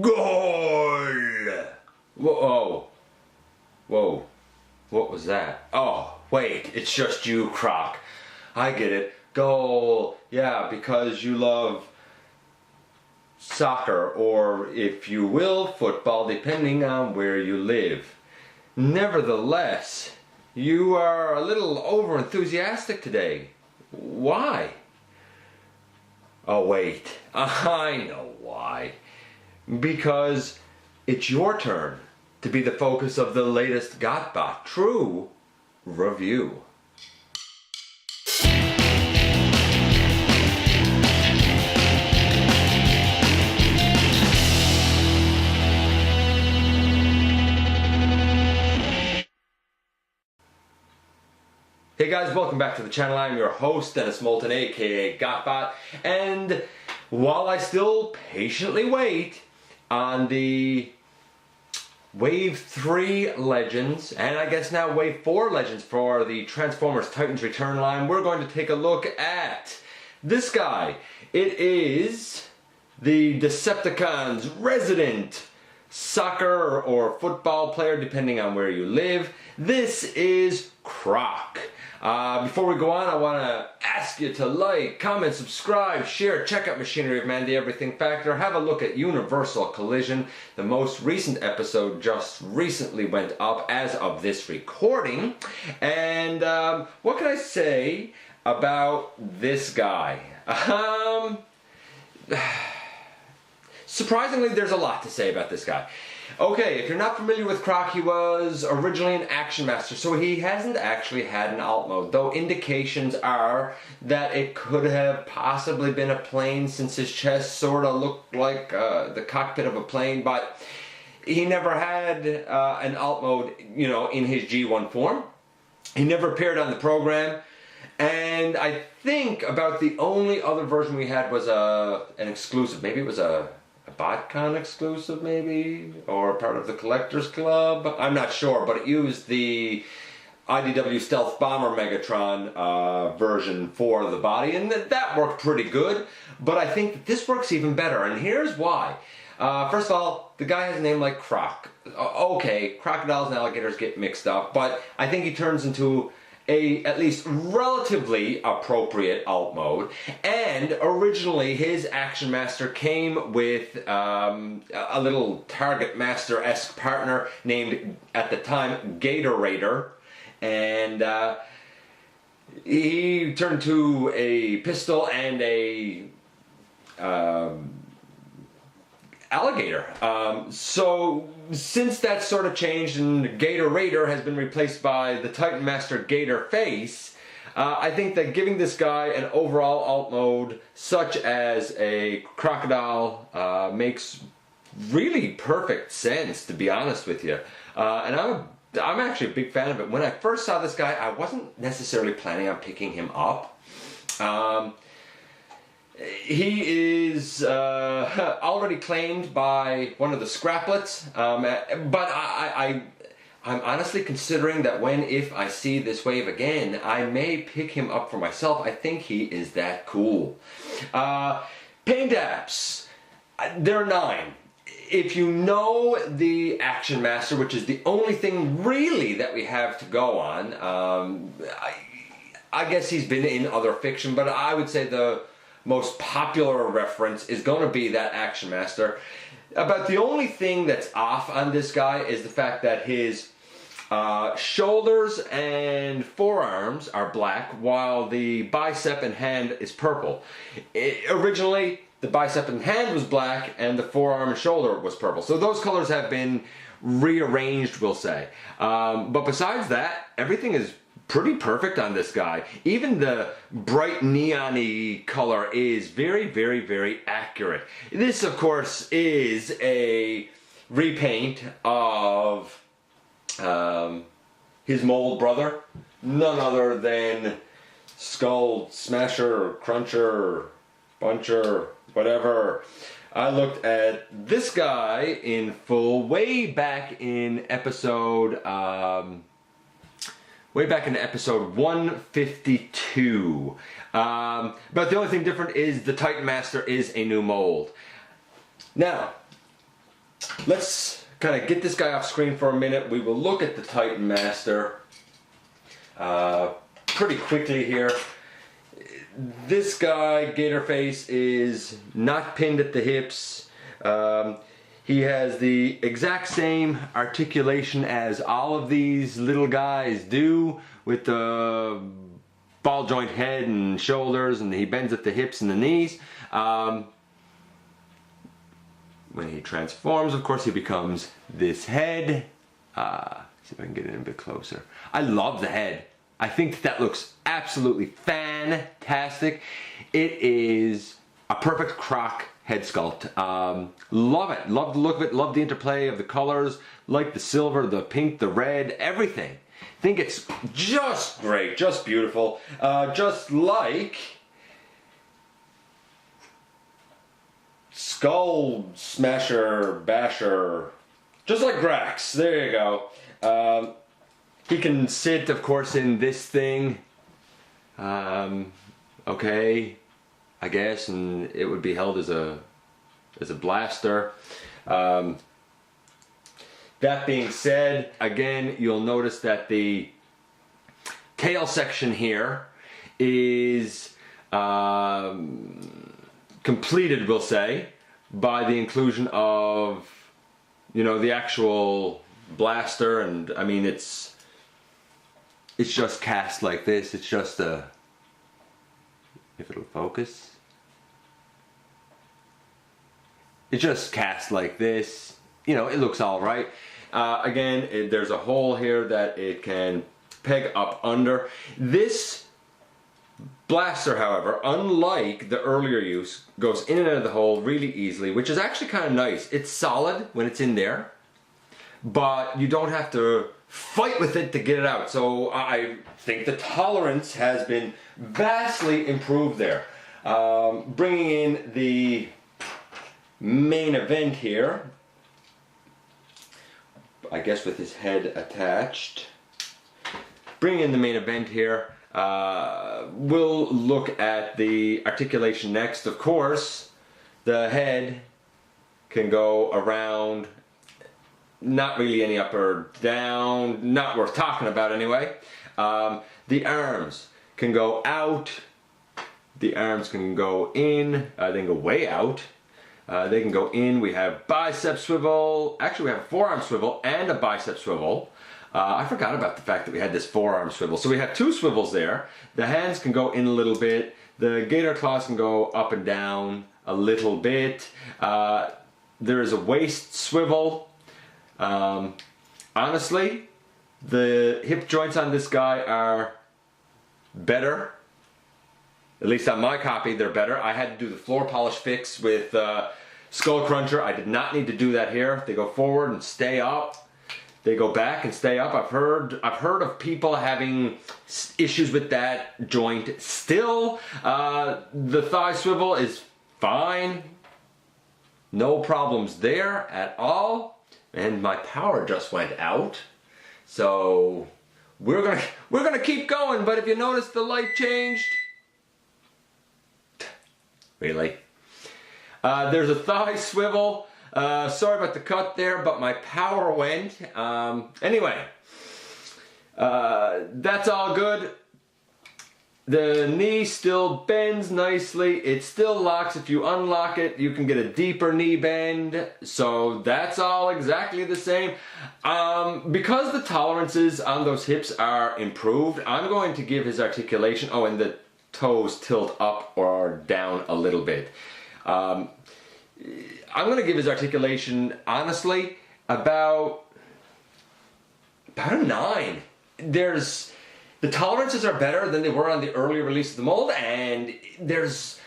Goal! Whoa. Whoa. What was that? Oh, wait, it's just you, Croc. I get it. Goal. Yeah, because you love soccer, or if you will, football, depending on where you live. Nevertheless, you are a little over-enthusiastic today. Why? Oh, wait. I know why. Because it's your turn to be the focus of the latest GotBot True review. Hey guys, welcome back to the channel. I'm your host, Dennis Moulton, aka GotBot, and while I still patiently wait on the Wave 3 Legends, and I guess now Wave 4 Legends for the Transformers Titans Return line, we're going to take a look at this guy. It is the Decepticon's resident soccer or football player, depending on where you live. This is Croc. Before we go on, I want to ask you to like, comment, subscribe, share, check out Machinery of Man, the Everything Factor, have a look at Universal Collision. The most recent episode just recently went up as of this recording. And what can I say about this guy? Surprisingly, there's a lot to say about this guy. Okay, if you're not familiar with Croc, he was originally an Action Master, so he hasn't actually had an alt mode, though indications are that it could have possibly been a plane, since his chest sort of looked like the cockpit of a plane, but he never had an alt mode, you know, in his G1 form. He never appeared on the program, and I think about the only other version we had was an exclusive. Maybe it was a BotCon exclusive, maybe, or part of the Collectors Club. I'm not sure, but it used the IDW Stealth Bomber Megatron version for the body, and that worked pretty good. But I think that this works even better, and here's why. First of all, the guy has a name like Croc. Okay, crocodiles and alligators get mixed up, but I think he turns into a at least relatively appropriate alt mode, and originally his Action Master came with a little Target Master-esque partner named, at the time, Gatorface, and he turned to a pistol and a alligator. So since that sort of changed and Gatorface has been replaced by the Titan Master Gatorface, I think that giving this guy an overall alt mode such as a crocodile makes really perfect sense, to be honest with you. And I'm actually a big fan of it. When I first saw this guy, I wasn't necessarily planning on picking him up. He is already claimed by one of the scraplets, but I'm honestly considering that if I see this wave again, I may pick him up for myself. I think he is that cool. Paint apps, there are 9. If you know the Action Master, which is the only thing really that we have to go on, I guess he's been in other fiction, but I would say the most popular reference is going to be that Action Master. About the only thing that's off on this guy is the fact that his shoulders and forearms are black, while the bicep and hand is purple. Originally, the bicep and hand was black, and the forearm and shoulder was purple. So those colors have been rearranged, we'll say. But besides that, everything is pretty perfect on this guy. Even the bright neon-y color is very, very, very accurate. This, of course, is a repaint of his mold brother, none other than Skull Smasher, or Cruncher, or Buncher, whatever. I looked at this guy in full way back in episode 152. But the only thing different is the Titan Master is a new mold. Now, let's kind of get this guy off screen for a minute. We will look at the Titan Master pretty quickly here. This guy, Gatorface, is not pinned at the hips. He has the exact same articulation as all of these little guys do, with the ball joint head and shoulders, and he bends at the hips and the knees. When he transforms, of course, he becomes this head. See if I can get it in a bit closer. I love the head. I think that looks absolutely fantastic. It is a perfect Croc head sculpt. Love it. Love the look of it. Love the interplay of the colors. Like the silver, the pink, the red, everything. Think it's just great. Just beautiful. Just like Skull Smasher Basher. Just like Grax. There you go. He can sit, of course, in this thing. Okay, I guess, and it would be held as a blaster. That being said, again, you'll notice that the tail section here is completed, we'll say, by the inclusion of, you know, the actual blaster, and I mean it's just cast like this. It's just a, if it'll focus, it's just cast like this. You know, it looks all right. Again, there's a hole here that it can peg up under. This blaster, however, unlike the earlier use, goes in and out of the hole really easily, which is actually kind of nice. It's solid when it's in there, but you don't have to fight with it to get it out. So I think the tolerance has been vastly improved there. Bringing in the main event here, I guess with his head attached. Bringing in the main event here, we'll look at the articulation next. Of course, the head can go around. Not really any up or down, not worth talking about anyway. The arms can go out, the arms can go in, they can go way out, they can go in. We have bicep swivel, actually we have a forearm swivel and a bicep swivel. I forgot about the fact that we had this forearm swivel. So we have two swivels there. The hands can go in a little bit, the gator claws can go up and down a little bit. There is a waist swivel. Honestly, the hip joints on this guy are better. At least on my copy, they're better. I had to do the floor polish fix with Skull Cruncher. I did not need to do that here. They go forward and stay up. They go back and stay up. I've heard of people having issues with that joint still. The thigh swivel is fine. No problems there at all. And my power just went out, so we're gonna keep going. But if you notice, the light changed. Really? There's a thigh swivel. Sorry about the cut there, but my power went. Anyway, that's all good. The knee still bends nicely. It still locks. If you unlock it, you can get a deeper knee bend. So that's all exactly the same. Because the tolerances on those hips are improved, I'm going to give his articulation, oh, and the toes tilt up or down a little bit. I'm going to give his articulation, honestly, about a 9. The tolerances are better than they were on the earlier release of the mold, and there's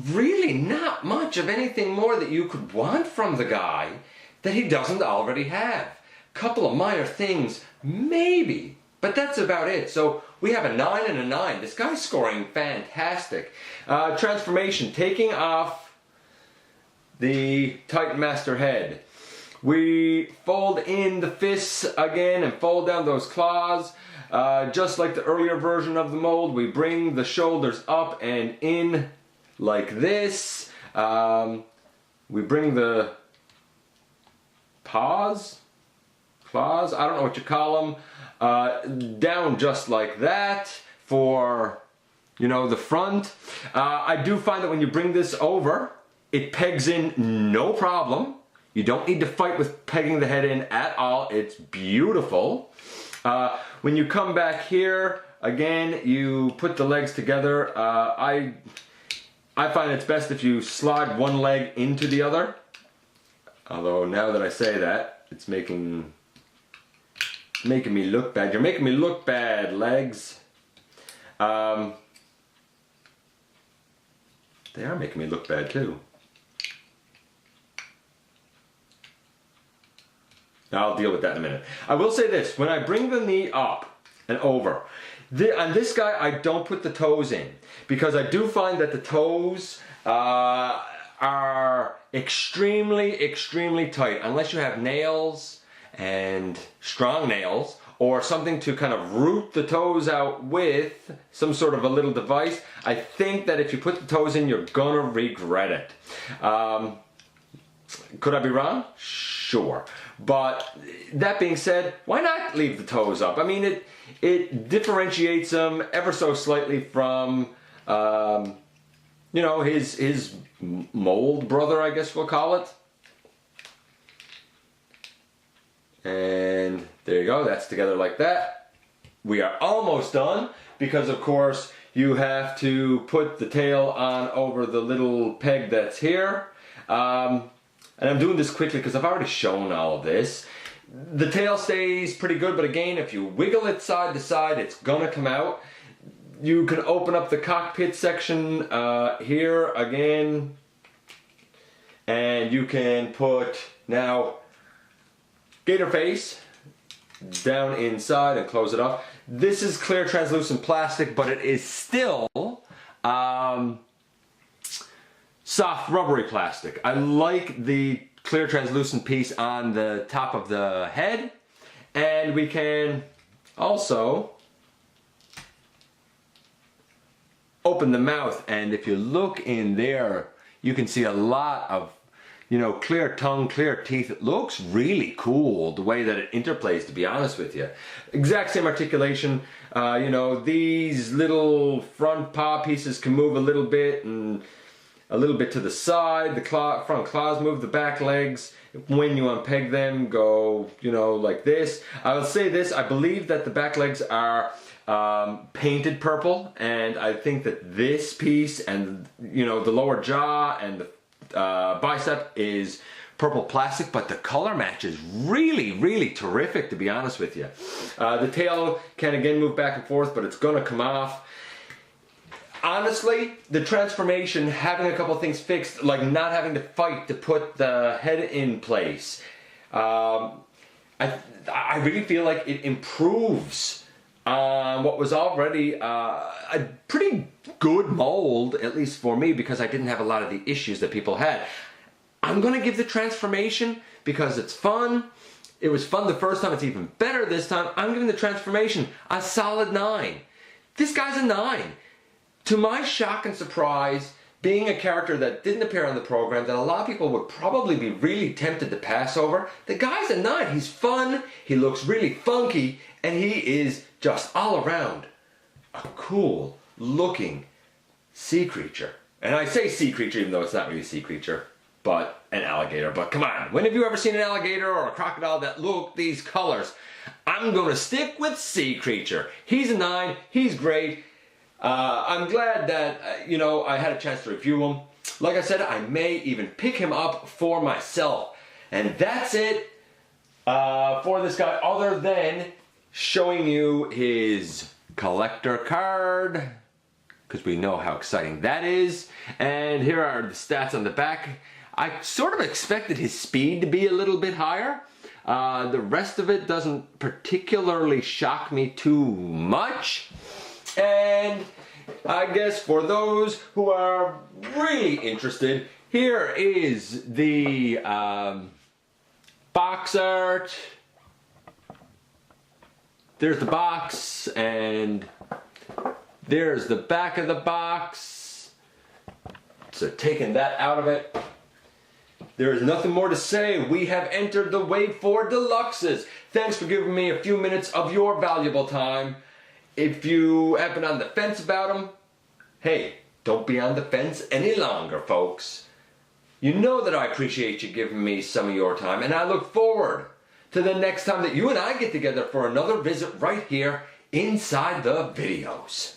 really not much of anything more that you could want from the guy that he doesn't already have. Couple of minor things, maybe, but that's about it. So we have a 9 and a 9. This guy's scoring fantastic. Transformation, taking off the Titan Master head. We fold in the fists again and fold down those claws. Just like the earlier version of the mold, we bring the shoulders up and in like this. We bring the paws, claws, I don't know what you call them, down just like that for, you know, the front. I do find that when you bring this over, it pegs in no problem. You don't need to fight with pegging the head in at all. It's beautiful. When you come back here, again, you put the legs together. I find it's best if you slide one leg into the other. Although now that I say that, it's making me look bad. You're making me look bad, legs. They are making me look bad too. I'll deal with that in a minute. I will say this, when I bring the knee up and over, on this guy I don't put the toes in, because I do find that the toes are extremely tight, unless you have nails and strong nails, or something to kind of root the toes out with, some sort of a little device. I think that if you put the toes in, you're gonna regret it. Could I be wrong? Sure. But that being said, why not leave the toes up? I mean, it differentiates them ever so slightly from, you know, his mold brother, I guess we'll call it. And there you go, that's together like that. We are almost done, because of course you have to put the tail on over the little peg that's here. And I'm doing this quickly because I've already shown all of this. The tail stays pretty good, but again, if you wiggle it side to side, it's gonna come out. You can open up the cockpit section here again, and you can put now Gatorface down inside and close it up. This is clear translucent plastic, but it is still soft rubbery plastic. I like the clear translucent piece on the top of the head, and we can also open the mouth, and if you look in there, you can see a lot of, you know, clear tongue, clear teeth. It looks really cool the way that it interplays, to be honest with you. Exact same articulation. You know, these little front paw pieces can move a little bit, and a little bit to the side. The front claws move, the back legs, when you unpeg them, go, you know, like this. I will say this, I believe that the back legs are painted purple, and I think that this piece and, you know, the lower jaw and the bicep is purple plastic, but the color match is really terrific, to be honest with you. The tail can again move back and forth, but it's gonna come off. Honestly, the transformation, having a couple things fixed, like not having to fight to put the head in place, I really feel like it improves what was already a pretty good mold, at least for me, because I didn't have a lot of the issues that people had. I'm gonna give the transformation, because it's fun. It was fun the first time, it's even better this time. I'm giving the transformation a solid 9. This guy's a 9. To my shock and surprise, being a character that didn't appear on the program, that a lot of people would probably be really tempted to pass over, the guy's a 9. He's fun, he looks really funky, and he is just all around a cool looking sea creature. And I say sea creature even though it's not really a sea creature, but an alligator. But come on, when have you ever seen an alligator or a crocodile that look these colors? I'm gonna stick with sea creature. He's a 9, he's great. I'm glad that, you know, I had a chance to review him. Like I said, I may even pick him up for myself. And that's it for this guy, other than showing you his collector card, because we know how exciting that is. And here are the stats on the back. I sort of expected his speed to be a little bit higher. The rest of it doesn't particularly shock me too much. And I guess for those who are really interested, here is the box art. There's the box, and there's the back of the box. So taking that out of it, there is nothing more to say. We have entered the Wave 4 Deluxes. Thanks for giving me a few minutes of your valuable time. If you have been on the fence about them, hey, don't be on the fence any longer, folks. You know that I appreciate you giving me some of your time, and I look forward to the next time that you and I get together for another visit right here inside the videos.